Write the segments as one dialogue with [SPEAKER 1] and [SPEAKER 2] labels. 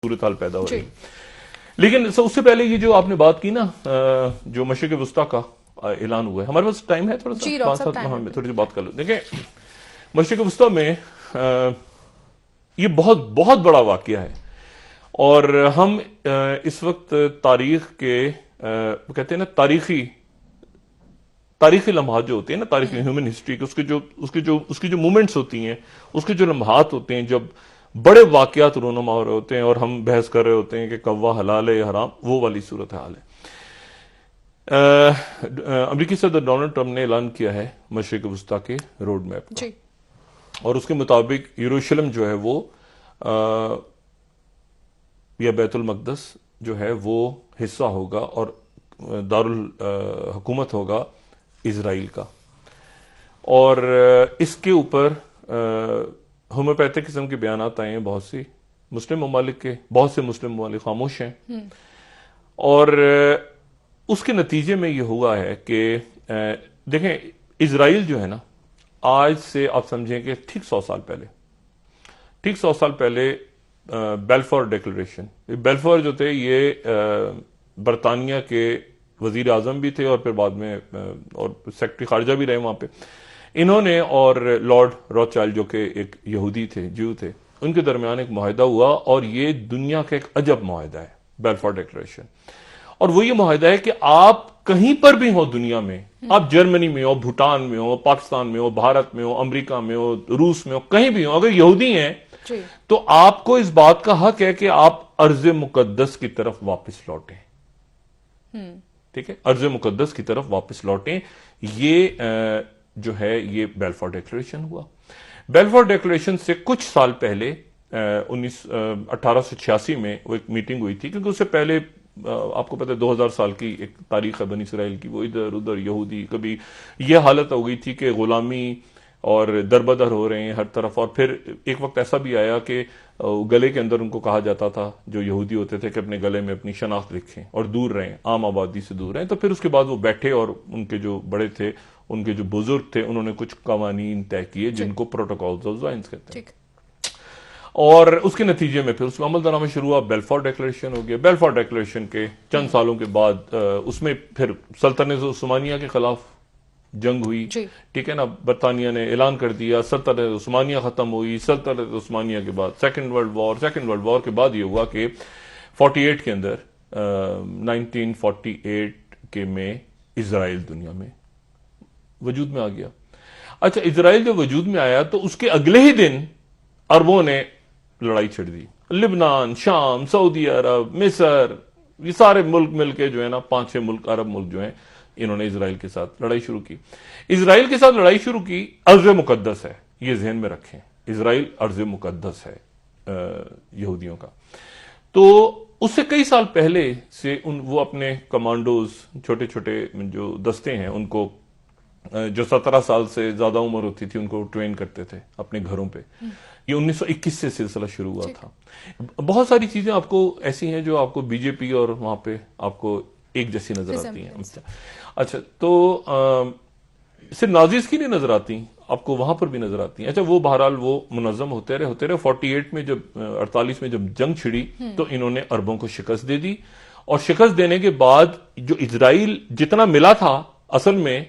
[SPEAKER 1] صورتحال پیدا ہو رہی ہے. لیکن اس سے پہلے یہ جو آپ نے بات کی نا جو مشرق وسطیٰ کا اعلان ہوا ہے, ہمارے پاس ٹائم ہے تھوڑا سا تھوڑی سی بات کر لو. دیکھیں مشرق وسطیٰ میں یہ بہت بہت بڑا واقعہ ہے, اور ہم اس وقت تاریخ کے کہتے ہیں نا تاریخی لمحات جو ہوتے ہیں نا, تاریخی ہیومن ہسٹری کے اس کی جو مومنٹس ہوتی ہیں, اس کے جو لمحات ہوتے ہیں جب بڑے واقعات رونما ہو رہے ہوتے ہیں اور ہم بحث کر رہے ہوتے ہیں کہ کوا حلال ہے یا حرام, وہ والی صورتحال ہے. امریکی صدر ڈونلڈ ٹرمپ نے اعلان کیا ہے مشرق وسطیٰ کے روڈ میپ کا, اور اس کے مطابق یروشلم جو ہے وہ یا بیت المقدس جو ہے وہ حصہ ہوگا اور دارالحکومت ہوگا اسرائیل کا. اور اس کے اوپر ہومیوپیتھک قسم کے بیانات آئے ہیں بہت سے مسلم ممالک خاموش ہیں, اور اس کے نتیجے میں یہ ہوا ہے کہ دیکھیں اسرائیل جو ہے نا, آج سے آپ سمجھیں کہ ٹھیک 100 سال پہلے بیلفور ڈیکلریشن, بیلفور جو تھے یہ برطانیہ کے وزیر اعظم بھی تھے اور پھر بعد میں اور سیکرٹری خارجہ بھی رہے وہاں پہ. انہوں نے اور لارڈ روتھشائلڈ جو کہ ایک یہودی تھے, جو تھے, ان کے درمیان ایک معاہدہ ہوا, اور یہ دنیا کا ایک عجب معاہدہ ہے بیلفور ڈیکلریشن. اور وہ یہ معاہدہ ہے کہ آپ کہیں پر بھی ہو دنیا میں, آپ جرمنی میں ہو, بھوٹان میں ہو, پاکستان میں ہو, بھارت میں ہو, امریکہ میں ہو, روس میں ہو, کہیں بھی ہو, اگر یہودی ہیں تو آپ کو اس بات کا حق ہے کہ آپ ارض مقدس کی طرف واپس لوٹیں. ٹھیک ہے, ارض مقدس کی طرف واپس لوٹیں. یہ جو ہے یہ بیلفور ڈیکلریشن ہوا. بیلفور ڈیکلریشن سے کچھ سال پہلے 1886 میں وہ ایک میٹنگ ہوئی تھی, کیونکہ اس سے پہلے آپ کو پتہ ہے 2000 سال کی ایک تاریخ ہے بنی اسرائیل کی, وہ ادھر ادھر یہودی, کبھی یہ حالت ہو گئی تھی کہ غلامی اور دربدر ہو رہے ہیں ہر طرف. اور پھر ایک وقت ایسا بھی آیا کہ گلے کے اندر ان کو کہا جاتا تھا, جو یہودی ہوتے تھے, کہ اپنے گلے میں اپنی شناخت لکھیں اور دور رہیں, عام آبادی سے دور رہیں. تو پھر اس کے بعد وہ بیٹھے اور ان کے جو بڑے تھے, ان کے جو بزرگ تھے, انہوں نے کچھ قوانین طے کیے جن کو پروٹوکولز آف زائنس کہتے ہیں. اور اس کے نتیجے میں پھر اس میں عمل درآمد شروع ہوا, بیلفور ڈیکلریشن ہو گیا. بیلفور ڈیکلریشن کے چند سالوں کے بعد اس میں پھر سلطنت عثمانیہ کے خلاف جنگ ہوئی. ٹھیک ہے نا, برطانیہ نے اعلان کر دیا, سلطنت عثمانیہ ختم ہوئی. سلطنت عثمانیہ کے بعد سیکنڈ ورلڈ وار کے بعد یہ ہوا کہ 48 کے اندر 1948 کے میں اسرائیل دنیا میں وجود میں آ گیا. اچھا, اسرائیل جو وجود میں آیا تو اس کے اگلے ہی دن عربوں نے لڑائی چھڑ دی. لبنان, شام, سعودی عرب, مصر, یہ سارے ملک مل کے جو ہے نا 5-6 ملک عرب ملک جو ہیں, انہوں نے اسرائیل کے ساتھ لڑائی شروع کی. اسرائیل کے ساتھ لڑائی شروع کی. ارض مقدس ہے, یہ ذہن میں رکھیں, اسرائیل ارض مقدس ہے یہودیوں کا. تو اس سے کئی سال پہلے سے وہ اپنے کمانڈوز, چھوٹے چھوٹے جو دستے ہیں, ان کو جو 17 سال سے زیادہ عمر ہوتی تھی ان کو ٹرین کرتے تھے اپنے گھروں پہ. یہ 1921 سے سلسلہ شروع ہوا تھا. بہت ساری چیزیں آپ کو ایسی ہیں جو آپ کو بی جے پی اور وہاں پہ آپ کو ایک جیسی نظر آتی ہیں. اچھا, تو صرف نازیز کی نہیں نظر آتی, آپ کو وہاں پر بھی نظر آتی ہیں. اچھا, وہ بہرحال وہ منظم ہوتے رہے 48 میں جب 48 میں جب جنگ چھڑی تو انہوں نے عربوں کو شکست دے دی. اور شکست دینے کے بعد جو اسرائیل جتنا ملا تھا اصل میں,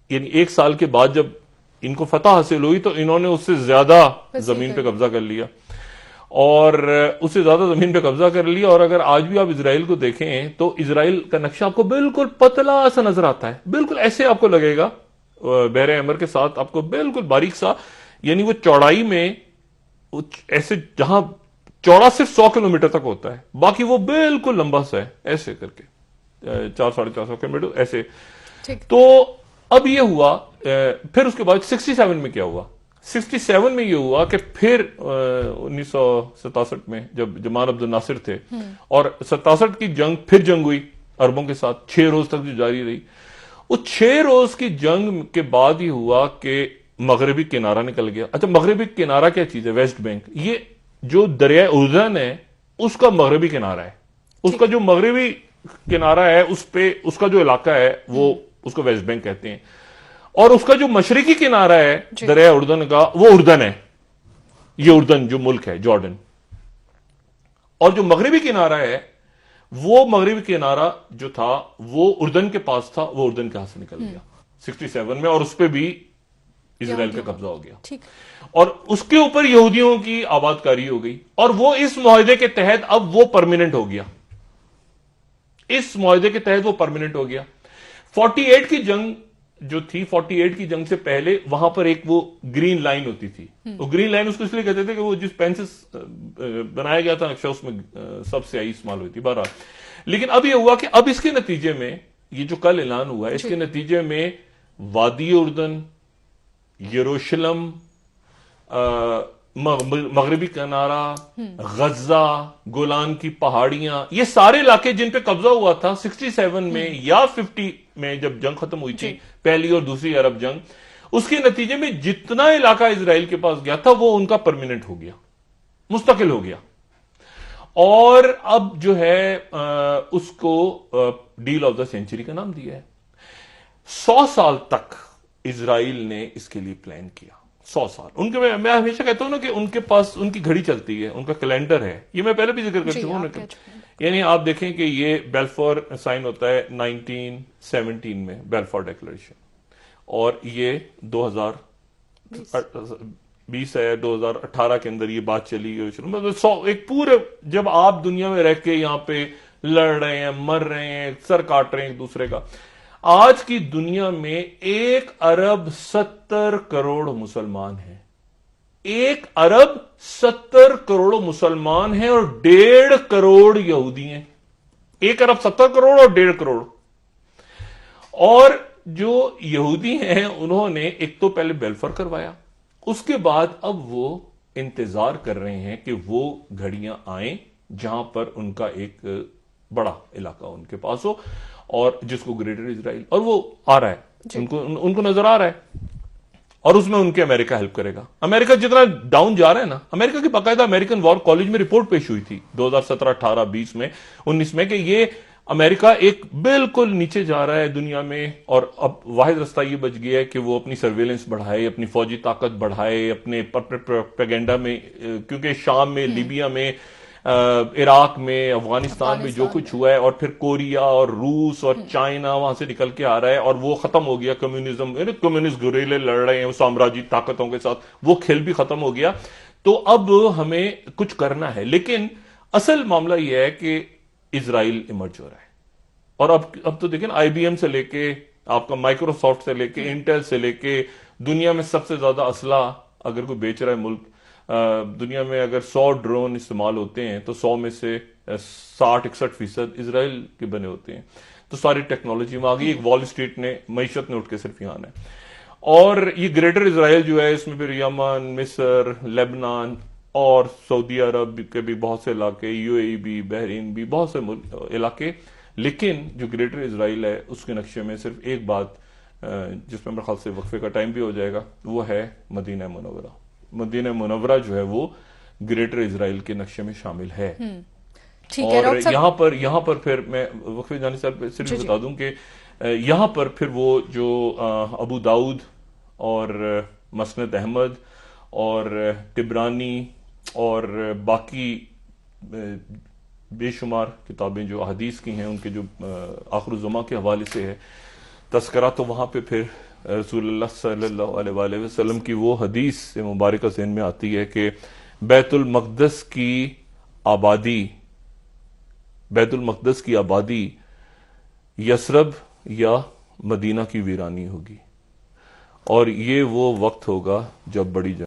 [SPEAKER 1] یعنی ایک سال کے بعد جب ان کو فتح حاصل ہوئی تو انہوں نے اس سے زیادہ زمین پہ قبضہ کر لیا, اور اس سے زیادہ زمین پہ قبضہ کر لیا. اور اگر آج بھی آپ اسرائیل کو دیکھیں تو اسرائیل کا نقشہ آپ کو بالکل پتلا سا نظر آتا ہے, بالکل ایسے آپ کو لگے گا بحر احمر کے ساتھ, آپ کو بالکل باریک سا, یعنی وہ چوڑائی میں ایسے جہاں چوڑا صرف 100 کلومیٹر تک ہوتا ہے, باقی وہ بالکل لمبا سا ہے ایسے کر کے 400-450 کلومیٹر ایسے. تو اب یہ ہوا, پھر اس کے بعد 67 میں کیا ہوا, 67 میں یہ ہوا کہ پھر 1967 میں جب جمال عبد الناصر تھے, اور 67 کی جنگ, پھر جنگ ہوئی عربوں کے ساتھ 6 روز تک جو جاری رہی. وہ 6 روز کی جنگ کے بعد یہ ہوا کہ مغربی کنارہ نکل گیا. اچھا, مغربی کنارہ کیا چیز ہے؟ West Bank. یہ جو دریائے اردن ہے اس کا مغربی کنارہ ہے, اس کا جو مغربی کنارہ ہے اس پہ اس کا جو علاقہ ہے وہ اس کو ویسٹ بینک کہتے ہیں. اور اس کا جو مشرقی کنارہ ہے دریائے اردن کا, وہ اردن ہے. یہ اردن جو ملک ہے, جارڈن, اور جو مغربی کنارہ ہے وہ مغربی کنارہ جو تھا وہ اردن کے پاس تھا، وہ اردن کے ہاتھ سے نکل گیا 67 میں، اور اس پہ بھی اسرائیل کا قبضہ ہو گیا، اور اس کے اوپر یہودیوں کی آباد کاری ہو گئی، اور وہ اس معاہدے کے تحت اب وہ پرماننٹ ہو گیا، اس معاہدے کے تحت وہ پرماننٹ ہو گیا۔ 48 کی جنگ جو تھی، 48 کی جنگ سے پہلے وہاں پر ایک وہ گرین لائن ہوتی تھی، وہ گرین لائن اس کو اس لیے کہتے تھے کہ وہ جس پین سے بنایا گیا تھا نقشہ اس میں سب سیاہی استعمال ہوئی تھی بہرحال۔ لیکن اب یہ ہوا کہ اب اس کے نتیجے میں، یہ جو کل اعلان ہوا ہے، اس کے نتیجے میں وادی اردن، یروشلم، مغربی کنارہ، غزہ، گولان کی پہاڑیاں، یہ سارے علاقے جن پہ قبضہ ہوا تھا 67 میں یا 50 میں جب جنگ ختم ہوئی تھی، پہلی اور دوسری عرب جنگ، اس کے نتیجے میں جتنا علاقہ اسرائیل کے پاس گیا تھا وہ ان کا پرماننٹ ہو گیا، مستقل ہو گیا، اور اب جو ہے اس کو ڈیل آف دا سینچری کا نام دیا ہے۔ 100 سال تک اسرائیل نے اس کے لیے پلان کیا، 100 سال ان کے، میں ہمیشہ کہتا ہوں نا کہ ان کے پاس ان کی گھڑی چلتی ہے، ان کا کیلنڈر ہے، یہ میں پہلے بھی ذکر کر چکا ہوں، یعنی آپ دیکھیں کہ یہ بیلفور سائن ہوتا ہے 1917 میں، بیلفور ڈیکلریشن، اور یہ 2020 ہے، 2018 کے اندر یہ بات چلی گئی، ایک پورے، جب آپ دنیا میں رہ کے یہاں پہ لڑ رہے ہیں، مر رہے ہیں، سر کاٹ رہے ہیں ایک دوسرے کا، آج کی دنیا میں 1 ارب 70 کروڑ مسلمان ہیں، 1 ارب 70 کروڑ مسلمان ہیں اور 1.5 کروڑ یہودی ہیں، 1 ارب 70 کروڑ اور 1.5 کروڑ، اور جو یہودی ہیں انہوں نے ایک تو پہلے بیلفور کروایا، اس کے بعد اب وہ انتظار کر رہے ہیں کہ وہ گھڑیاں آئیں جہاں پر ان کا ایک بڑا علاقہ ان کے پاس ہو، اور جس کو گریٹر اسرائیل، اور وہ آ رہا ہے، ان کو نظر آ رہا ہے، اور اس میں ان کے امریکہ ہیلپ کرے گا۔ امریکہ جتنا ڈاؤن جا رہا ہے نا، امریکہ کی باقاعدہ امریکن وار کالج میں رپورٹ پیش ہوئی تھی 2017، 18، 20 میں، 19 میں، کہ یہ امریکہ ایک بالکل نیچے جا رہا ہے دنیا میں، اور اب واحد رستہ یہ بچ گیا ہے کہ وہ اپنی سرویلنس بڑھائے، اپنی فوجی طاقت بڑھائے، اپنے پروپیگنڈا میں، کیونکہ شام میں، لیبیا میں، عراق میں، افغانستان میں جو کچھ ہوا ہے، اور پھر کوریا اور روس اور چائنا وہاں سے نکل کے آ رہا ہے، اور وہ ختم ہو گیا کمیونزم، کمیونسٹ گوریلے لڑ رہے ہیں سامراجی طاقتوں کے ساتھ، وہ کھیل بھی ختم ہو گیا، تو اب ہمیں کچھ کرنا ہے۔ لیکن اصل معاملہ یہ ہے کہ اسرائیل ایمرج ہو رہا ہے، اور اب تو دیکھیں آئی بی ایم سے لے کے آپ کا مائکروسافٹ سے لے کے انٹیل سے لے کے، دنیا میں سب سے زیادہ اسلحہ اگر کوئی بیچ رہا ہے ملک، دنیا میں اگر 100 ڈرون استعمال ہوتے ہیں تو 100 میں سے 60-61% اسرائیل کے بنے ہوتے ہیں، تو ساری ٹیکنالوجی میں آگئی، ایک وال اسٹریٹ نے، معیشت نے اٹھ کے صرف یہاں ہے، اور یہ گریٹر اسرائیل جو ہے اس میں پھر یمن، مصر، لیبنان اور سعودی عرب کے بھی بہت سے علاقے، یو اے ای بھی، بحرین بھی، بہت سے علاقے، لیکن جو گریٹر اسرائیل ہے اس کے نقشے میں صرف ایک بات، جس میں میرے خیال سے وقفے کا ٹائم بھی ہو جائے گا، وہ ہے مدینہ منورہ۔ مدینہ منورہ جو ہے وہ گریٹر اسرائیل کے نقشے میں شامل ہے، اور یہاں پر پھر میں وقفے جانے سے صرف بتا دوں کہ یہاں پر پھر وہ جو ابو داؤد اور مسند احمد اور طبرانی اور باقی بے شمار کتابیں جو حدیث کی ہیں، ان کے جو آخر الزماں کے حوالے سے ہے تذکرہ، تو وہاں پہ پھر رسول اللہ صلی اللہ علیہ وآلہ وسلم کی وہ حدیث مبارکہ ذہن میں آتی ہے کہ بیت المقدس کی آبادی یثرب یا مدینہ کی ویرانی ہوگی، اور یہ وہ وقت ہوگا جب بڑی جنگ